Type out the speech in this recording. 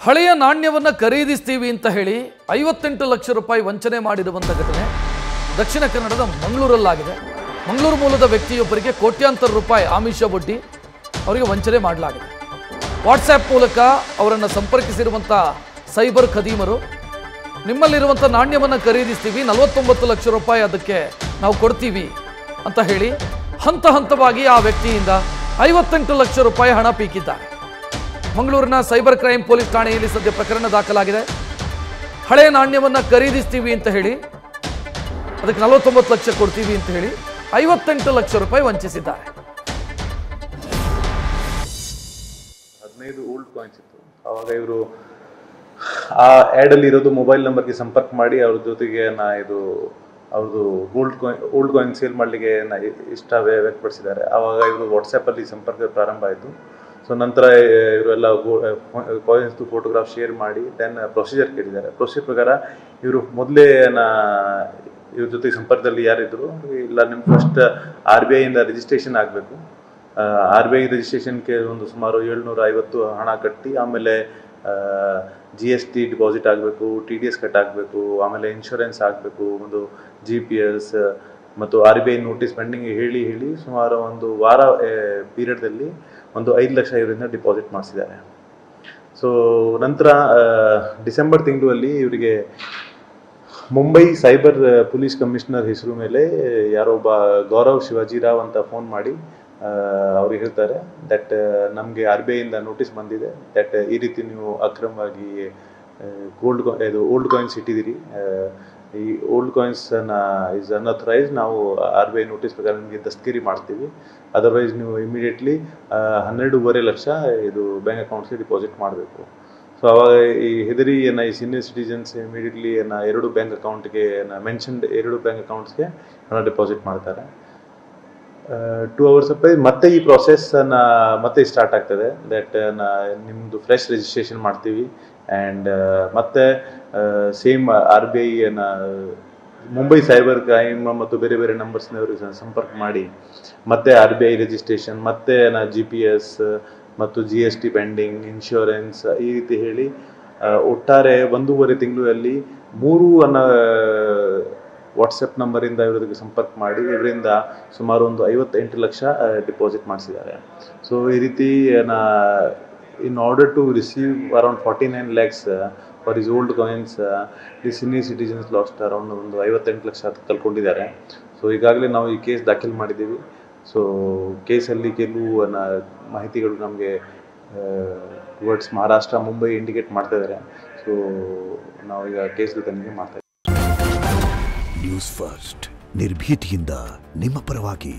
ಹಳೆಯ ನಾಣ್ಯವನ್ನು ಖರೀದಿಸ್ತೀವಿ ಅಂತ ಹೇಳಿ 58 ಲಕ್ಷ ರೂಪಾಯಿ ವಂಚನೆ ಮಾಡಿರುವಂಥ ಘಟನೆ ದಕ್ಷಿಣ ಕನ್ನಡದ ಮಂಗಳೂರಲ್ಲಾಗಿದೆ. ಮಂಗಳೂರು ಮೂಲದ ವ್ಯಕ್ತಿಯೊಬ್ಬರಿಗೆ ಕೋಟ್ಯಾಂತರ ರೂಪಾಯಿ ಆಮಿಷ ಒಡ್ಡಿ ಅವರಿಗೆ ವಂಚನೆ ಮಾಡಲಾಗಿದೆ. ವಾಟ್ಸ್ಆ್ಯಪ್ ಮೂಲಕ ಅವರನ್ನು ಸಂಪರ್ಕಿಸಿರುವಂಥ ಸೈಬರ್ ಖದೀಮರು ನಿಮ್ಮಲ್ಲಿರುವಂಥ ನಾಣ್ಯವನ್ನು ಖರೀದಿಸ್ತೀವಿ, 49 ಲಕ್ಷ ರೂಪಾಯಿ ಅದಕ್ಕೆ ನಾವು ಕೊಡ್ತೀವಿ ಅಂತ ಹೇಳಿ ಹಂತ ಹಂತವಾಗಿ ಆ ವ್ಯಕ್ತಿಯಿಂದ 58 ಲಕ್ಷ ರೂಪಾಯಿ ಹಣ ಪೀಕಿದ್ದಾರೆ. ಮಂಗಳೂರಿನ ಸೈಬರ್ ಕ್ರೈಮ್ ಪೊಲೀಸ್ ಠಾಣೆಯಲ್ಲಿ ಸದ್ಯ ಪ್ರಕರಣ ದಾಖಲಾಗಿದೆ. ಹಳೆಯ ನಾಣ್ಯವನ್ನು ಖರೀದಿಸ್ತೀವಿ ಅಂತ ಹೇಳಿ ಅದಕ್ಕೆ 49 ಲಕ್ಷ ಕೊಡ್ತೀವಿ ಅಂತ ಹೇಳಿ 58 ಲಕ್ಷ ರೂಪಾಯಿ ವಂಚಿಸಿದ್ದಾರೆ. 15 ಓಲ್ಡ್ ಕಾಯಿನ್ಸ್ ಇತ್ತು. ಅವಾಗ ಇವರು ಆ ಆ್ಯಡ್ ಅಲ್ಲಿ ಇರೋದು ಮೊಬೈಲ್ ನಂಬರ್ಗೆ ಸಂಪರ್ಕ ಮಾಡಿ ಅವ್ರ ಜೊತೆಗೆ ಅವ್ರದ್ದು ಓಲ್ಡ್ ಕಾಯಿನ್ ಸೇಲ್ ಮಾಡಲಿಕ್ಕೆ ಇಷ್ಟ ವ್ಯಕ್ತಪಡಿಸಿದ್ದಾರೆ. ಆವಾಗ ಇವರು ವಾಟ್ಸಪ್ಪಲ್ಲಿ ಸಂಪರ್ಕ ಪ್ರಾರಂಭ ಆಯಿತು. ಸೊ ನಂತರ ಇವರೆಲ್ಲ ಕಾಯಿನ್ಸ್ದು ಫೋಟೋಗ್ರಾಫ್ ಶೇರ್ ಮಾಡಿ ದೆನ್ ಪ್ರೊಸೀಜರ್ ಕೇಳಿದ್ದಾರೆ. ಪ್ರೊಸೀಜರ್ ಪ್ರಕಾರ ಇವರು ಮೊದಲೇ ಇವ್ರ ಜೊತೆ ಸಂಪರ್ಕದಲ್ಲಿ ಯಾರಿದ್ರು, ಇಲ್ಲ ನಿಮ್ಗೆ ಫಸ್ಟ್ RBI ಇಂದ ರಿಜಿಸ್ಟ್ರೇಷನ್ ಆಗಬೇಕು. RBI ರಿಜಿಸ್ಟ್ರೇಷನ್ಗೆ ಒಂದು ಸುಮಾರು 750 ಹಣ ಕಟ್ಟಿ, ಆಮೇಲೆ GST ಡಿಪಾಸಿಟ್ ಆಗಬೇಕು, TDS ಕಟ್ ಆಗಬೇಕು, ಆಮೇಲೆ ಇನ್ಶೂರೆನ್ಸ್ ಆಗಬೇಕು, ಒಂದು GPS ಮತ್ತು RBI ನೋಟಿಸ್ ಪೆಂಡಿಂಗ್ ಹೇಳಿ ಸುಮಾರು ಒಂದು ವಾರ ಪೀರಿಯಡ್ದಲ್ಲಿ ಒಂದು 5 ಲಕ್ಷ ಇವರಿಂದ ಡಿಪಾಸಿಟ್ ಮಾಡಿಸಿದ್ದಾರೆ. ಸೊ ನಂತರ ಡಿಸೆಂಬರ್ ತಿಂಗಳಲ್ಲಿ ಇವರಿಗೆ ಮುಂಬೈ ಸೈಬರ್ ಪೊಲೀಸ್ ಕಮಿಷನರ್ ಹೆಸರು ಮೇಲೆ ಯಾರೋ ಒಬ್ಬ ಗೌರವ್ ಶಿವಾಜಿರಾವ್ ಅಂತ ಫೋನ್ ಮಾಡಿ ಅವ್ರಿಗೆ ಹೇಳ್ತಾರೆ ದಟ್ ನಮಗೆ RBI ಇಂದ ನೋಟಿಸ್ ಬಂದಿದೆ ದಟ್ ಈ ರೀತಿ ನೀವು ಅಕ್ರಮವಾಗಿ ಓಲ್ಡ್ ಕಾಯಿನ್ಸ್ ಇಟ್ಟಿದ್ದೀರಿ, ಈ ಓಲ್ಡ್ ಕಾಯಿನ್ಸ್ ಇಸ್ ಅನ್ಅಥರೈಸ್, ನಾವು RBI ನೋಟಿಸ್ ಪ್ರಕಾರ ನಿಮಗೆ ದಸ್ತಗಿರಿ ಮಾಡ್ತೀವಿ, ಅದರ್ವೈಸ್ ನೀವು ಇಮಿಡಿಯೇಟ್ಲಿ 12.5 ಲಕ್ಷ ಇದು ಬ್ಯಾಂಕ್ ಅಕೌಂಟ್ಸ್ಗೆ ಡಿಪಾಸಿಟ್ ಮಾಡಬೇಕು. ಸೊ ಅವಾಗ ಈ ಹೆದರಿ ಈ ಸೀನಿಯರ್ ಸಿಟಿಜನ್ಸ್ ಇಮಿಡಿಯೇಟ್ಲಿ 2 ಬ್ಯಾಂಕ್ ಅಕೌಂಟ್ಗೆ ಮೆನ್ಷನ್ಡ್ 2 ಬ್ಯಾಂಕ್ ಅಕೌಂಟ್ಸ್ಗೆ ಹಣ ಡಿಪಾಸಿಟ್ ಮಾಡ್ತಾರೆ. 2 hours ಮತ್ತೆ ಈ ಪ್ರಾಸೆಸ್ ಮತ್ತೆ ಸ್ಟಾರ್ಟ್ ಆಗ್ತದೆ ದಟ್ ನಿಮ್ಮದು ಫ್ರೆಶ್ ರಿಜಿಸ್ಟ್ರೇಷನ್ ಮಾಡ್ತೀವಿ ಆ್ಯಂಡ್ ಮತ್ತೆ same RBI Mumbai cyber crime ಮತ್ತು ಬೇರೆ ಬೇರೆ ನಂಬರ್ಸ್ನವ್ರಿಗೆ ಸಂಪರ್ಕ ಮಾಡಿ ಮತ್ತೆ RBI ರಿಜಿಸ್ಟ್ರೇಷನ್, ಮತ್ತೆ GPS ಮತ್ತು GST ಪೆಂಡಿಂಗ್, ಇನ್ಶೂರೆನ್ಸ್ ಈ ರೀತಿ ಹೇಳಿ ಒಟ್ಟಾರೆ 1.5 ತಿಂಗಳಲ್ಲಿ 3 ವಾಟ್ಸಪ್ ನಂಬರಿಂದ ಇವರಿಗೆ ಸಂಪರ್ಕ ಮಾಡಿ ಇವರಿಂದ ಸುಮಾರು ಒಂದು 58 ಲಕ್ಷ ಡಿಪಾಸಿಟ್ ಮಾಡಿಸಿದ್ದಾರೆ. ಸೊ ಈ ರೀತಿ in order to receive around 49 lakhs for his old coins, the senior citizens lost around ಒಂದು 58 ಲಕ್ಷ ಕಳ್ಕೊಂಡಿದ್ದಾರೆ. ಸೊ ಈಗಾಗಲೇ ನಾವು ಈ ಕೇಸ್ ದಾಖಲು ಮಾಡಿದ್ದೀವಿ. ಸೊ ಕೇಸಲ್ಲಿ ಕೆಲವು ಮಾಹಿತಿಗಳು ನಮಗೆ ಟುವರ್ಡ್ಸ್ ಮಹಾರಾಷ್ಟ್ರ, ಮುಂಬೈ ಇಂಡಿಕೇಟ್ ಮಾಡ್ತಾ ಇದ್ದಾರೆ. ಸೊ ನಾವು ಈಗ ಕೇಸ್ ತನಿಖೆ ಮಾಡ್ತಾ ಇದ್ದೀವಿ. ನ್ಯೂಸ್ ಫಸ್ಟ್ ನಿರ್ಭೀತಿಯಿಂದ ನಿಮ್ಮ ಪರವಾಗಿ.